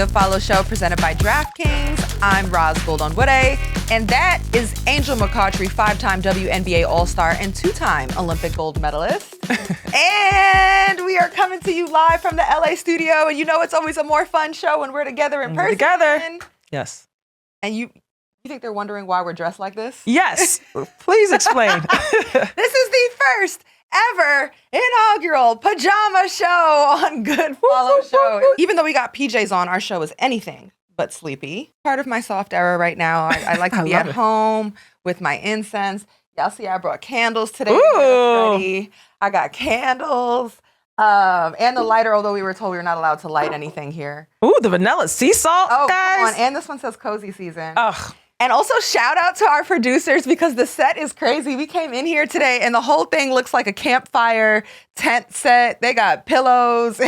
Good Follow Show presented by DraftKings. I'm Roz Gold-Onwude, and that is Angel McCoughtry, 5-time WNBA All-Star and 2-time Olympic gold medalist. And we are coming to you live from the LA studio, and you know it's always a more fun show when we're together in person. Yes. And you think they're wondering why we're dressed like this? Yes. Please explain. This is the first ever inaugural pajama show on Good Follow Show. Even though we got PJs on, our show is anything but sleepy. Part of my soft era right now. I like to be at home with my incense. Y'all see I brought candles today. Ready. I got candles. And the lighter, although we were told we were not allowed to light anything here. Ooh, the vanilla sea salt, guys. come on. And this one says cozy season. Ugh. And also shout out to our producers because the set is crazy. We came in here today and the whole thing looks like a campfire tent set. They got pillows.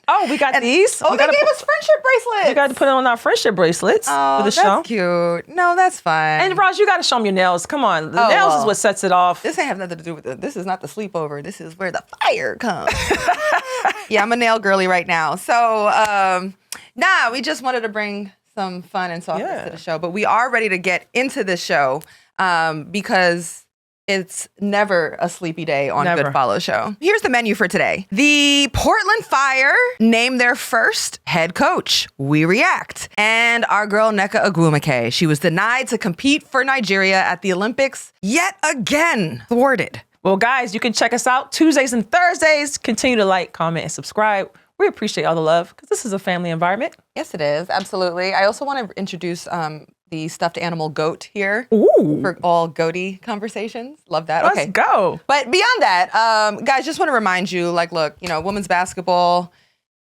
Oh, we got these? Oh, they gave us friendship bracelets. We got to put on our friendship bracelets for the show. That's cute. No, that's fine. And Roz, you got to show them your nails. Come on. The nails is what sets it off. This ain't have nothing to do with it. This is not the sleepover. This is where the fire comes. Yeah, I'm a nail girly right now. So, we just wanted to bring some fun and softness to the show. But we are ready to get into the show because it's never a sleepy day on Good Follow Show. Here's the menu for today. The Portland Fire named their first head coach. We react. And our girl, Nneka Ogwumike. She was denied to compete for Nigeria at the Olympics yet again. Thwarted. Well, guys, you can check us out Tuesdays and Thursdays. Continue to like, comment, and subscribe. We appreciate all the love because this is a family environment. Yes, it is. Absolutely. I also want to introduce the stuffed animal goat here. Ooh. For all goaty conversations. Love that. Let's go. But beyond that, guys, just want to remind you, look, women's basketball,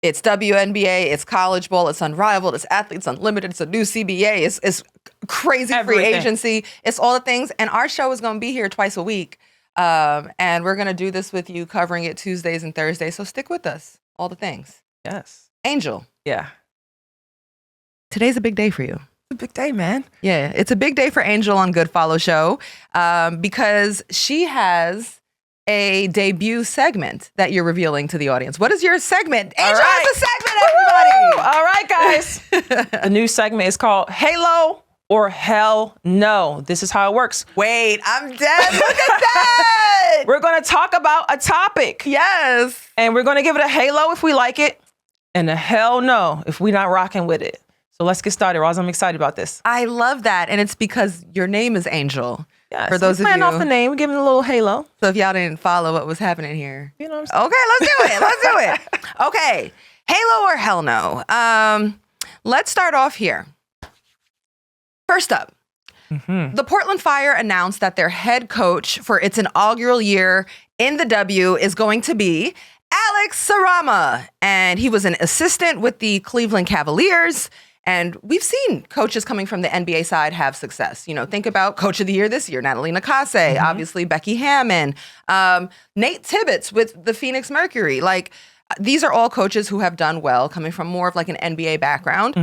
it's WNBA, it's college ball, it's unrivaled, it's athletes unlimited, it's a new CBA, it's crazy free agency, it's all the things. And our show is going to be here twice a week. And we're going to do this with you, covering it Tuesdays and Thursdays. So stick with us. All the things. Yes. Angel. Yeah. Today's a big day for you. It's a big day, man. Yeah, it's a big day for Angel on Good Follow Show because she has a debut segment that you're revealing to the audience. What is your segment? Angel has a segment, everybody. All right, guys. The new segment is called Halo or Hell No. This is how it works. Wait, I'm dead. Look at that. We're going to talk about a topic. Yes. And we're going to give it a halo if we like it and a hell no if we're not rocking with it. So let's get started, Roz. I'm excited about this. I love that. And it's because your name is Angel. Yes. For those of you. Off the name, we're giving it a little halo. So if y'all didn't follow what was happening here. You know what I'm saying? Okay, let's do it. Okay. Halo or hell no? Let's start off here. First up, the Portland Fire announced that their head coach for its inaugural year in the W is going to be Alex Sarama. And he was an assistant with the Cleveland Cavaliers. And we've seen coaches coming from the NBA side have success. Think about Coach of the Year this year, Natalie Nakase, obviously Becky Hammon, Nate Tibbetts with the Phoenix Mercury. These are all coaches who have done well, coming from more of an NBA background.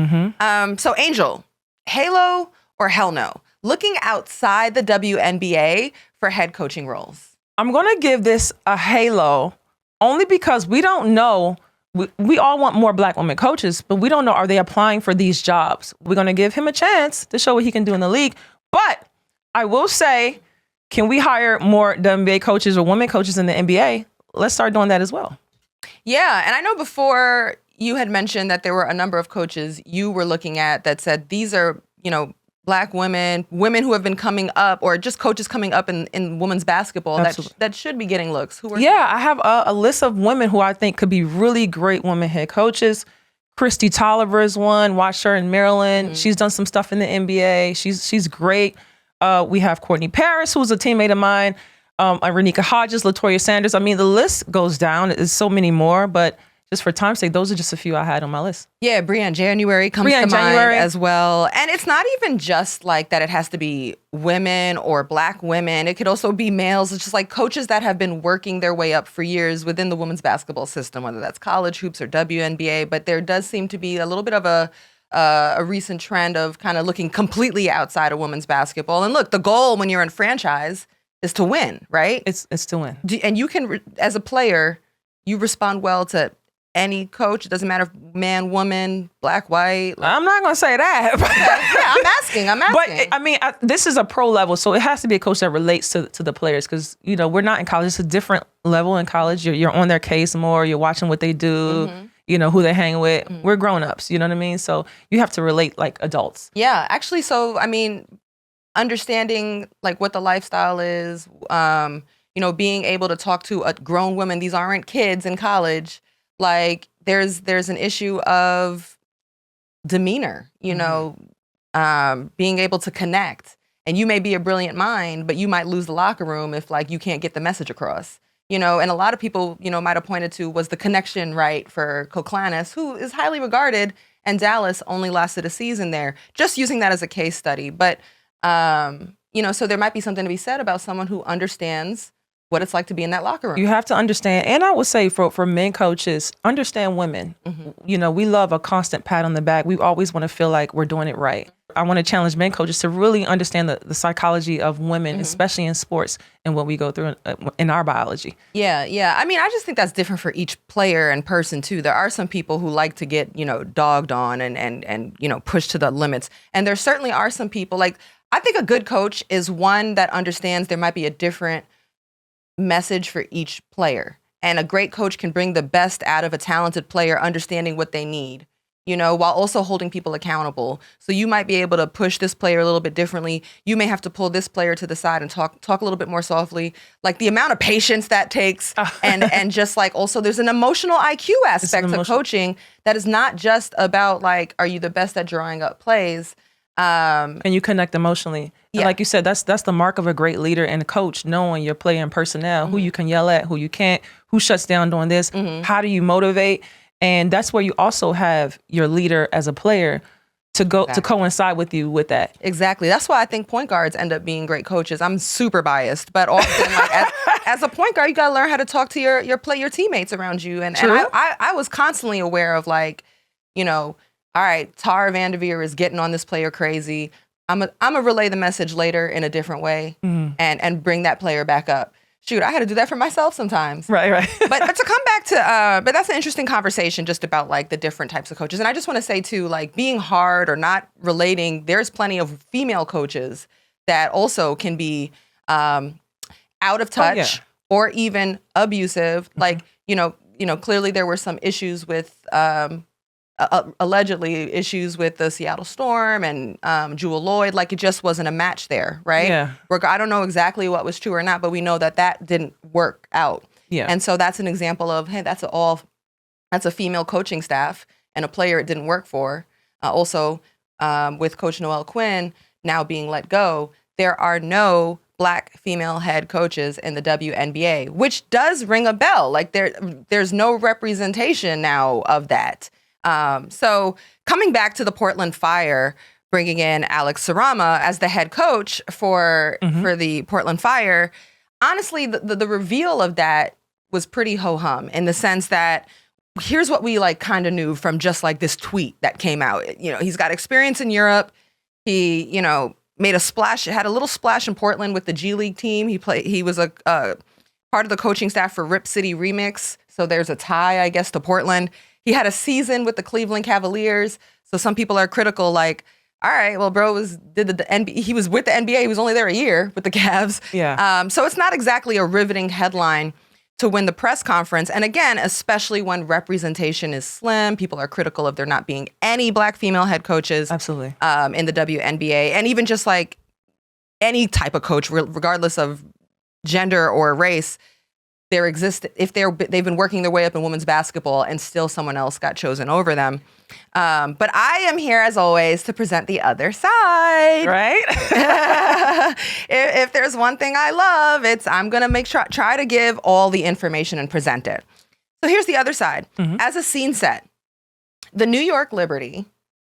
So Angel, halo or hell no? Looking outside the WNBA for head coaching roles. I'm going to give this a halo only because we don't know. We all want more Black women coaches, but we don't know, are they applying for these jobs? We're going to give him a chance to show what he can do in the league. But I will say, can we hire more WNBA coaches or women coaches in the NBA? Let's start doing that as well. Yeah. And I know before you had mentioned that there were a number of coaches you were looking at that said these are, Black women who have been coming up, or just coaches coming up in women's basketball that should be getting looks. I have a list of women who I think could be really great women head coaches. Christy Tolliver is one. Watched her in Maryland. She's done some stuff in the NBA. She's great. We have Courtney Paris, who's a teammate of mine. Renika Hodges, Latoya Sanders. I mean, the list goes down. There's so many more, but just for time's sake, those are just a few I had on my list. Yeah, Brianne January comes to mind as well. And it's not even just that it has to be women or Black women. It could also be males. It's just coaches that have been working their way up for years within the women's basketball system, whether that's college hoops or WNBA. But there does seem to be a little bit of a recent trend of kind of looking completely outside of women's basketball. And look, the goal when you're in franchise is to win, right? It's to win. And you can, as a player, you respond well to any coach? It doesn't matter if man, woman, black, white. Like, I'm not going to say that. yeah, I'm asking. But I mean, this is a pro level, so it has to be a coach that relates to the players because, we're not in college. It's a different level in college. You're on their case more. You're watching what they do, who they hang with. We're grown-ups, you know what I mean? So you have to relate like adults. Yeah, actually, so, I mean, understanding like what the lifestyle is, being able to talk to a grown woman. These aren't kids in college. Like there's an issue of demeanor, being able to connect. And you may be a brilliant mind, but you might lose the locker room if like you can't get the message across. And a lot of people, might have pointed to was the connection right for Koklanis, who is highly regarded, and Dallas only lasted a season there. Just using that as a case study. But so there might be something to be said about someone who understands what it's like to be in that locker room. You have to understand, and I would say for men coaches, understand women. We love a constant pat on the back. We always want to feel like we're doing it right. I want to challenge men coaches to really understand the psychology of women, especially in sports and what we go through in our biology. Yeah. I mean, I just think that's different for each player and person too. There are some people who like to get, dogged on and pushed to the limits. And there certainly are some people like, I think a good coach is one that understands there might be a different message for each player. And a great coach can bring the best out of a talented player, understanding what they need, while also holding people accountable. So you might be able to push this player a little bit differently. You may have to pull this player to the side and talk a little bit more softly. Like the amount of patience that takes and just like also there's an emotional IQ aspect to coaching that is not just about like, are you the best at drawing up plays? And you connect emotionally. And like you said, that's the mark of a great leader and a coach, knowing your player and personnel, who you can yell at, who you can't, who shuts down doing this, how do you motivate? And that's where you also have your leader as a player to go to coincide with you with that. Exactly. That's why I think point guards end up being great coaches. I'm super biased, but often like as a point guard, you got to learn how to talk to your teammates around you. And I was constantly aware of like, all right, Tara Vanderveer is getting on this player crazy. I'm a relay the message later in a different way and bring that player back up. Shoot, I had to do that for myself sometimes. Right. but to come back to, but that's an interesting conversation just about like the different types of coaches. And I just want to say too, like being hard or not relating, there's plenty of female coaches that also can be out of touch or even abusive. Like, clearly there were some issues with, allegedly issues with the Seattle Storm and Jewel Lloyd. Like it just wasn't a match there, right? Yeah. I don't know exactly what was true or not, but we know that didn't work out. Yeah. And so that's an example of, hey, that's a female coaching staff and a player it didn't work for. Also, with Coach Noelle Quinn now being let go, there are no Black female head coaches in the WNBA, which does ring a bell. Like there's no representation now of that. So coming back to the Portland Fire, bringing in Alex Sarama as the head coach for the Portland Fire, honestly, the reveal of that was pretty ho-hum in the sense that here's what we like kind of knew from just like this tweet that came out. He's got experience in Europe. He, made a splash, had a little splash in Portland with the G League team. He was a part of the coaching staff for Rip City Remix. So there's a tie, I guess, to Portland. He had a season with the Cleveland Cavaliers. So some people are critical, like, all right, well, bro he was with the NBA. He was only there a year with the Cavs. Yeah. So it's not exactly a riveting headline to win the press conference. And again, especially when representation is slim, people are critical of there not being any Black female head coaches. Absolutely. In the WNBA. And even just like any type of coach, regardless of gender or race, they've been working their way up in women's basketball and still someone else got chosen over them. But I am here as always to present the other side. Right? if there's one thing I love, it's I'm going to try to give all the information and present it. So here's the other side. As a scene set, the New York Liberty,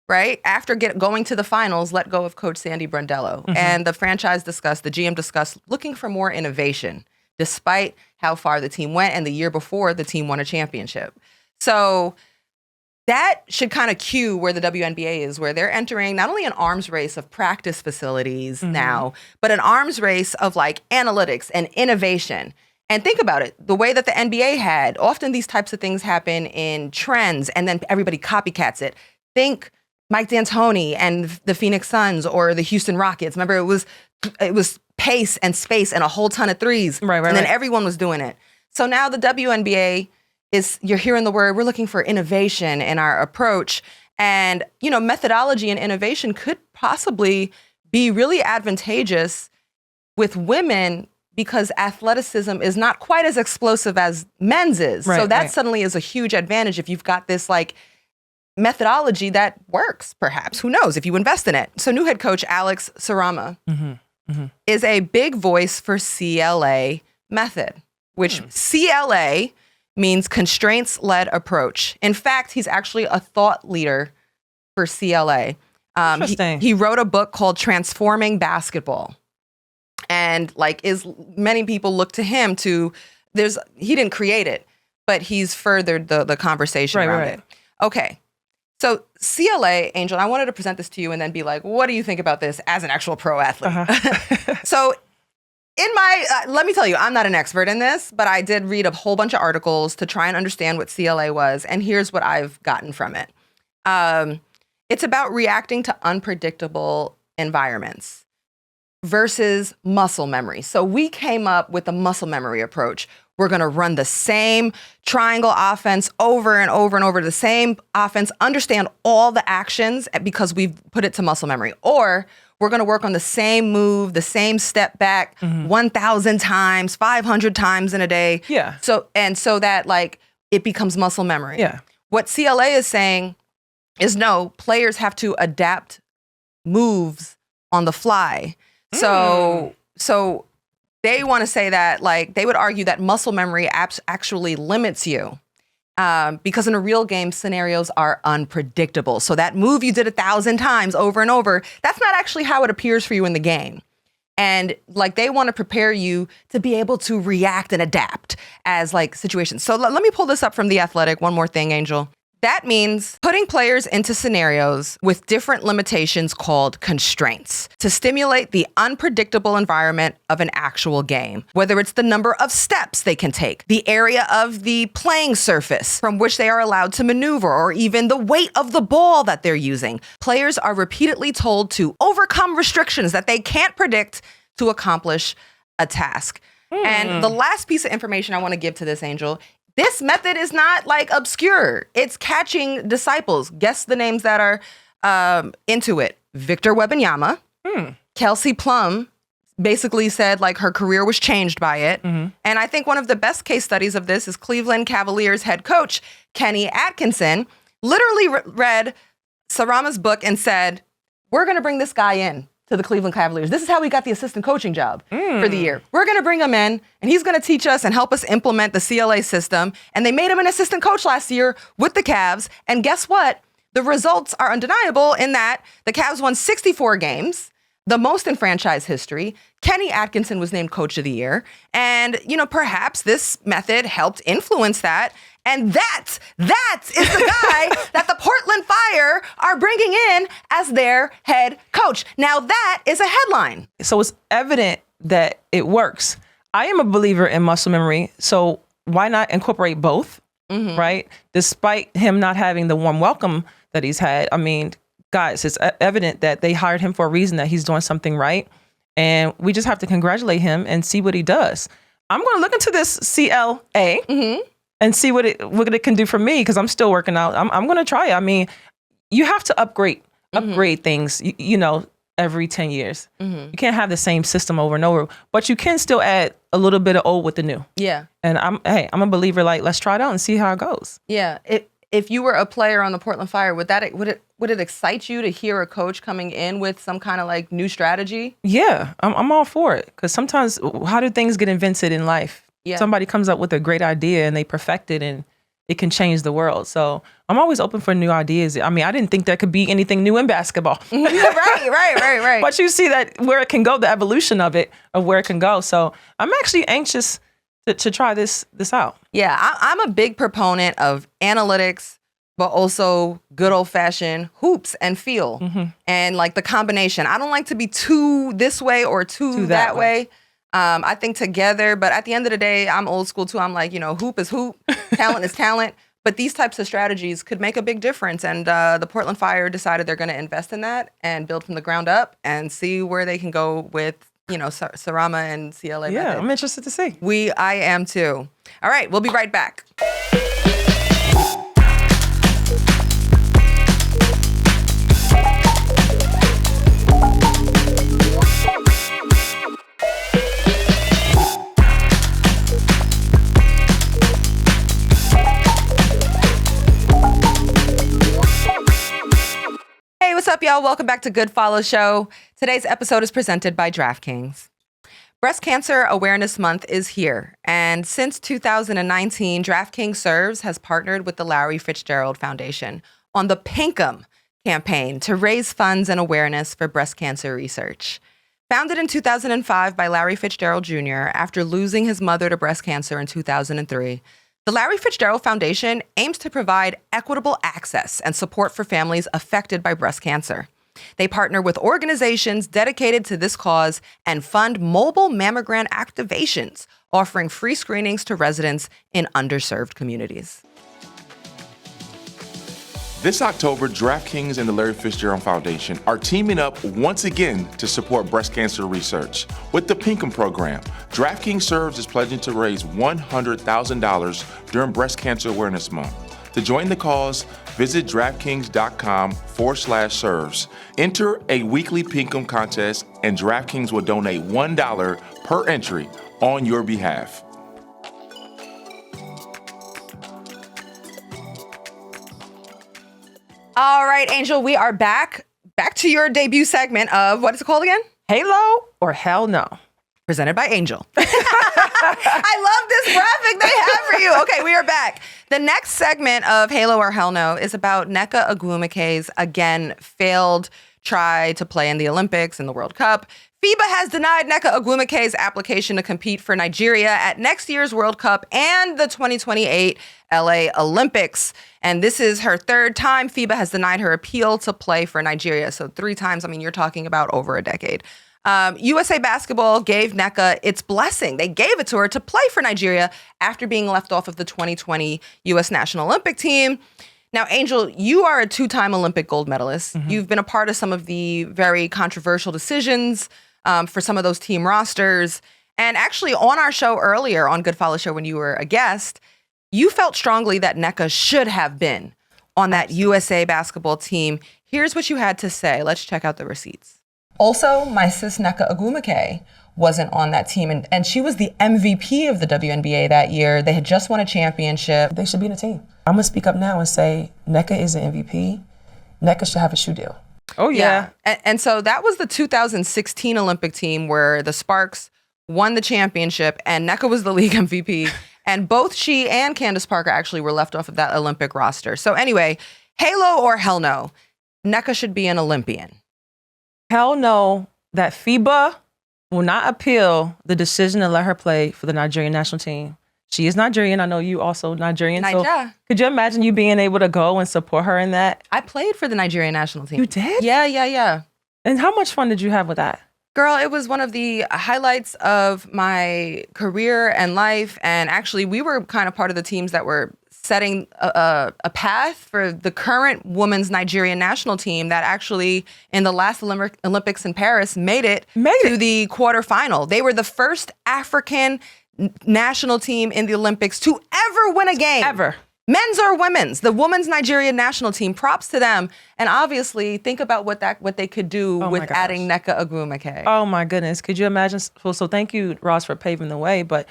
right, after going to the finals, let go of Coach Sandy Brondello. And the GM discussed looking for more innovation, despite how far the team went. And the year before, the team won a championship. So that should kind of cue where the WNBA is, where they're entering not only an arms race of practice facilities now, but an arms race of like analytics and innovation. And think about it. The way that the NBA had, often these types of things happen in trends and then everybody copycats it. Think Mike D'Antoni and the Phoenix Suns or the Houston Rockets. Remember, it was pace and space and a whole ton of threes. Right. And then everyone was doing it. So now the WNBA you're hearing the word, we're looking for innovation in our approach. And, methodology and innovation could possibly be really advantageous with women because athleticism is not quite as explosive as men's is. Right, so that suddenly is a huge advantage if you've got this methodology that works, perhaps. Who knows if you invest in it. So new head coach Alex Sarama is a big voice for CLA method, which CLA means constraints-led approach. In fact, he's actually a thought leader for CLA. Interesting. He wrote a book called Transforming Basketball. And many people look to him he didn't create it, but he's furthered the conversation around it. Okay. So CLA, Angel, I wanted to present this to you and then be like, what do you think about this as an actual pro athlete? So let me tell you, I'm not an expert in this, but I did read a whole bunch of articles to try and understand what CLA was. And here's what I've gotten from it. It's about reacting to unpredictable environments versus muscle memory. So we came up with the muscle memory approach. We're going to run the same triangle offense over and over and over, the same offense, understand all the actions because we've put it to muscle memory. Or we're going to work on the same move, the same step back 1,000 times, 500 times in a day. Yeah. So that it becomes muscle memory. Yeah. What CLA is saying is no, players have to adapt moves on the fly. So they want to say that they would argue that muscle memory actually limits you because in a real game, scenarios are unpredictable. So that move you did 1,000 times over and over, that's not actually how it appears for you in the game. And they want to prepare you to be able to react and adapt as situations. So let me pull this up from The Athletic. One more thing, Angel. That means putting players into scenarios with different limitations called constraints to stimulate the unpredictable environment of an actual game, whether it's the number of steps they can take, the area of the playing surface from which they are allowed to maneuver, or even the weight of the ball that they're using. Players are repeatedly told to overcome restrictions that they can't predict to accomplish a task. And the last piece of information I want to give to this, Angel, this method is not obscure. It's catching disciples. Guess the names that are into it. Victor Wembanyama. Kelsey Plum basically said her career was changed by it. And I think one of the best case studies of this is Cleveland Cavaliers head coach Kenny Atkinson literally read Sarama's book and said, we're going to bring this guy in to the Cleveland Cavaliers. This is how we got the assistant coaching job for the year. We're going to bring him in, and he's going to teach us and help us implement the CLA system. And they made him an assistant coach last year with the Cavs. And guess what? The results are undeniable in that the Cavs won 64 games, the most in franchise history. Kenny Atkinson was named coach of the year. And, perhaps this method helped influence that. And that is the guy that the Portland Fire are bringing in as their head coach. Now that is a headline. So it's evident that it works. I am a believer in muscle memory. So why not incorporate both, right? Despite him not having the warm welcome that he's had. I mean, guys, it's evident that they hired him for a reason, that he's doing something right. And we just have to congratulate him and see what he does. I'm going to look into this CLA. And see what it can do for me, because I'm still working out. I'm going to try it. I mean, you have to upgrade things, every 10 years. You can't have the same system over and over, but you can still add a little bit of old with the new. Yeah. And I'm a believer, let's try it out and see how it goes. Yeah. If you were a player on the Portland Fire, would it excite you to hear a coach coming in with some kind of new strategy? Yeah, I'm all for it. Because sometimes, how do things get invented in life? Yeah. Somebody comes up with a great idea and they perfect it and it can change the world. So I'm always open for new ideas. I mean, I didn't think there could be anything new in basketball. Right. But you see that where it can go, the evolution of where it can go. So I'm actually anxious to try this out. Yeah, I'm a big proponent of analytics, but also good old fashioned hoops and feel and the combination. I don't like to be too this way or too that way. I think together, but at the end of the day, I'm old school too. I'm like, hoop is hoop, talent is talent. But these types of strategies could make a big difference. And the Portland Fire decided they're going to invest in that and build from the ground up and see where they can go with, Sarama and CLA Yeah, method. I'm interested to see. I am too. All right, we'll be right back. Hey, what's up, y'all? Welcome back to Good Follow Show. Today's episode is presented by DraftKings. Breast Cancer Awareness Month is here, and since 2019, DraftKings S.E.R.V.E.S has partnered with the Larry Fitzgerald Foundation on the Pink'em campaign to raise funds and awareness for breast cancer research. Founded in 2005 by Larry Fitzgerald Jr. after losing his mother to breast cancer in 2003, the Larry Fitzgerald Foundation aims to provide equitable access and support for families affected by breast cancer. They partner with organizations dedicated to this cause and fund mobile mammogram activations, offering free screenings to residents in underserved communities. This October, DraftKings and the Larry Fitzgerald Foundation are teaming up once again to support breast cancer research. With the Pink'em program, DraftKings S.E.R.V.E.S is pledging to raise $100,000 during Breast Cancer Awareness Month. To join the cause, visit DraftKings.com/S.E.R.V.E.S. Enter a weekly Pink'em contest, and DraftKings will donate $1 per entry on your behalf. All right, Angel, we are back to your debut segment of, what is it called again? Halo or hell no? Presented by Angel. I love this graphic they have for you. Okay, we are back. The next segment of Halo or Hell No is about Nneka Ogwumike's, again, failed try to play in the Olympics and the World Cup. FIBA has denied Nneka Ogwumike's application to compete for Nigeria at next year's World Cup and the 2028 LA Olympics. And this is her third time FIBA has denied her appeal to play for Nigeria. So 3 times, you're talking about over a decade. USA Basketball gave Nneka its blessing. They gave it to her to play for Nigeria after being left off of the 2020 U.S. National Olympic team. Now, Angel, you are a 2-time Olympic gold medalist. Mm-hmm. You've been a part of some of the very controversial decisions for some of those team rosters. And actually, on our show earlier, on Good Follow Show, when you were a guest, you felt strongly that Nneka should have been on that USA Basketball team. Here's what you had to say. Let's check out the receipts. Also, my sis Nneka Ogwumike wasn't on that team, and she was the MVP of the WNBA that year. They had just won a championship. They should be in a team. I'm going to speak up now and say Nneka is an MVP. Nneka should have a shoe deal. Oh, yeah. And so that was the 2016 Olympic team where the Sparks won the championship, and Nneka was the league MVP. And both she and Candace Parker actually were left off of that Olympic roster. So anyway, Halo or hell no, Nneka should be an Olympian. Hell no, that FIBA will not appeal the decision to let her play for the Nigerian national team. She is Nigerian. I know you also Nigerian. Nigeria. So could you imagine you being able to go and support her in that? I played for the Nigerian national team. You did? Yeah. And how much fun did you have with that? Girl, it was one of the highlights of my career and life. And actually, we were kind of part of the teams that were setting a path for the current women's Nigerian national team that actually, in the last Olympics in Paris, made it to the quarterfinal. They were the first African national team in the Olympics to ever win a game. Ever. Men's or women's. The women's Nigerian national team, props to them. And obviously, think about what they could do with adding Nneka Ogwumike. Oh my goodness. Could you imagine? So thank you, Ross, for paving the way. But,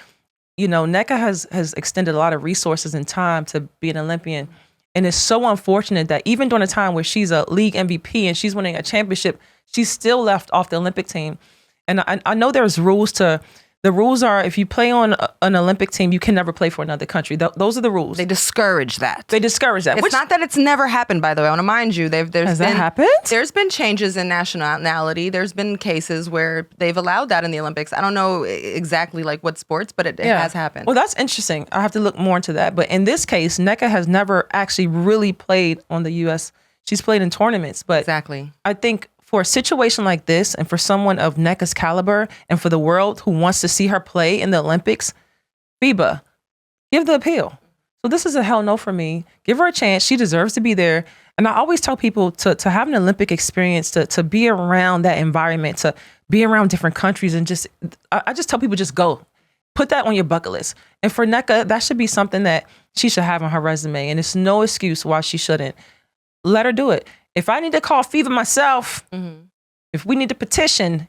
you know, Nneka has extended a lot of resources and time to be an Olympian. And it's so unfortunate that even during a time where she's a league MVP and she's winning a championship, she's still left off the Olympic team. And I know there's rules to... The rules are, if you play on an Olympic team, you can never play for another country. Those are the rules. They discourage that. It's not that it's never happened, by the way. I want to mind you, has that happened? There's been changes in nationality. There's been cases where they've allowed that in the Olympics. I don't know exactly like what sports, but it has happened. Well, that's interesting. I have to look more into that. But in this case, Nneka has never actually really played on the U.S. She's played in tournaments. But exactly. I think for a situation like this, and for someone of Nneka's caliber, and for the world who wants to see her play in the Olympics, FIBA, give the appeal. So this is a hell no for me. Give her a chance. She deserves to be there. And I always tell people to have an Olympic experience, to be around that environment, to be around different countries, and I just tell people, just go. Put that on your bucket list. And for Nneka, that should be something that she should have on her resume. And it's no excuse why she shouldn't. Let her do it. If I need to call FIBA myself, if we need to petition,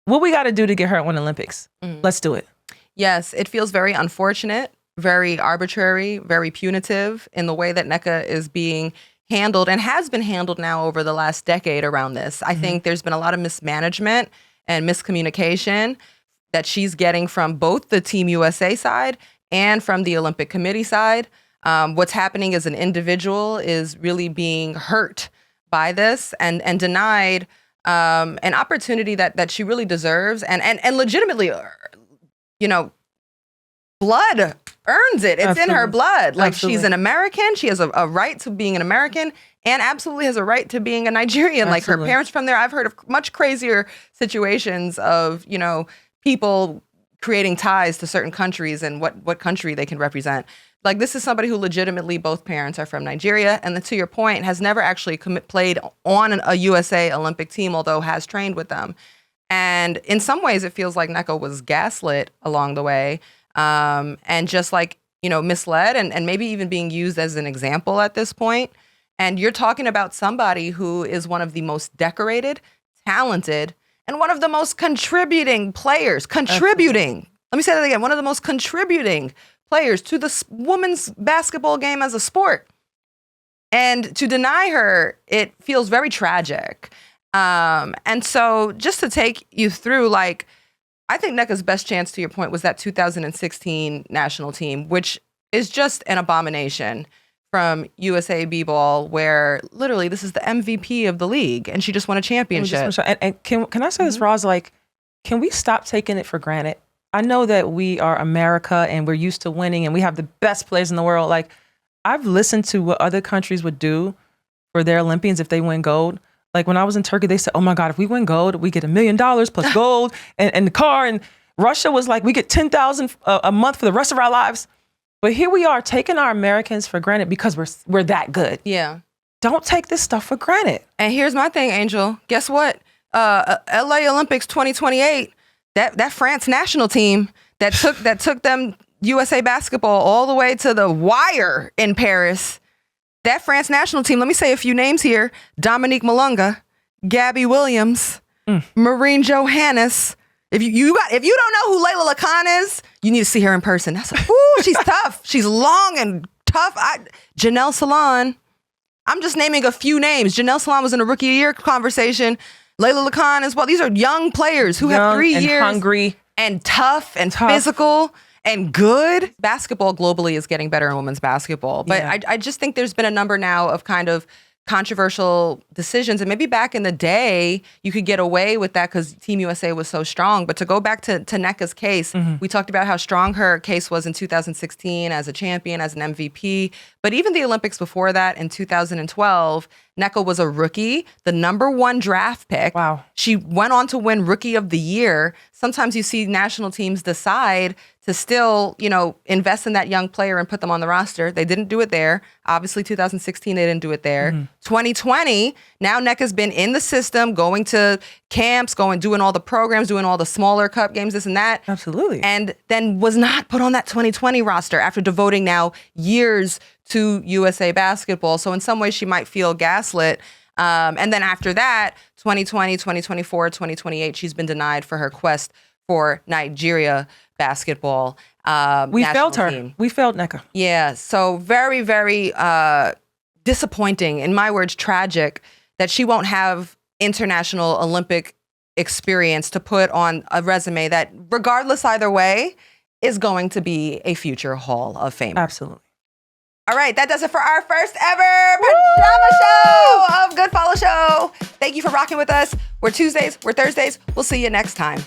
what we got to do to get her on Olympics? Let's do it. Yes, it feels very unfortunate, very arbitrary, very punitive in the way that Nneka is being handled and has been handled now over the last decade around this. I think there's been a lot of mismanagement and miscommunication that she's getting from both the Team USA side and from the Olympic Committee side. What's happening as an individual is really being hurt by this and denied an opportunity that she really deserves and legitimately, blood earns it. It's in her blood. Like, she's an American. She has a right to being an American and absolutely has a right to being a Nigerian. Like, her parents from there. I've heard of much crazier situations of, people creating ties to certain countries and what country they can represent. Like, this is somebody who legitimately both parents are from Nigeria, and to your point, has never actually played on a USA Olympic team, although has trained with them. And in some ways, it feels like Nneka was gaslit along the way, and just misled and maybe even being used as an example at this point. And you're talking about somebody who is one of the most decorated, talented, and one of the most contributing players. Let me say that again. One of the most contributing players to the women's basketball game as a sport. And to deny her, it feels very tragic. And so just to take you through, I think Nneka's best chance, to your point, was that 2016 national team, which is just an abomination from USA B-ball, where literally this is the MVP of the league, and she just won a championship. And can I say this, Roz? Can we stop taking it for granted? I know that we are America and we're used to winning and we have the best players in the world. Like, I've listened to what other countries would do for their Olympians if they win gold. Like, when I was in Turkey, they said, oh my God, if we win gold, we get $1 million plus gold and the car. And Russia was like, we get $10,000 a month for the rest of our lives. But here we are taking our Americans for granted because we're that good. Yeah. Don't take this stuff for granted. And here's my thing, Angel. Guess what? LA Olympics 2028, that France national team that took them USA basketball all the way to the wire in Paris. That France national team, let me say a few names here: Dominique Malunga, Gabby Williams, Maureen Johannes. If you don't know who Layla Lacan is, you need to see her in person. She's tough. She's long and tough. Janelle Salon. I'm just naming a few names. Janelle Salon was in a rookie of the year conversation. Layla Lacan as well. These are young players who have 3 years. Hungry. And tough and physical and good. Basketball globally is getting better in women's basketball. But yeah. I just think there's been a number now of kind of controversial decisions. And maybe back in the day, you could get away with that because Team USA was so strong. But to go back to Nneka's case, we talked about how strong her case was in 2016 as a champion, as an MVP. But even the Olympics before that in 2012, Nneka was a rookie, the #1 draft pick. Wow. She went on to win Rookie of the Year. Sometimes you see national teams decide to still, invest in that young player and put them on the roster. They didn't do it there. Obviously, 2016, they didn't do it there. 2020, now Nneka's been in the system, going to camps, doing all the programs, doing all the smaller cup games, this and that. Absolutely. And then was not put on that 2020 roster after devoting now years to USA basketball. So in some ways, she might feel gaslit. And then after that, 2020, 2024, 2028, she's been denied for her quest for Nigeria basketball. We failed her. Team. We failed Nneka. Yeah. So very, very disappointing, in my words, tragic, that she won't have international Olympic experience to put on a resume that, regardless either way, is going to be a future Hall of Fame. Absolutely. All right, that does it for our first ever pajama show of Good Follow Show. Thank you for rocking with us. We're Tuesdays, we're Thursdays. We'll see you next time.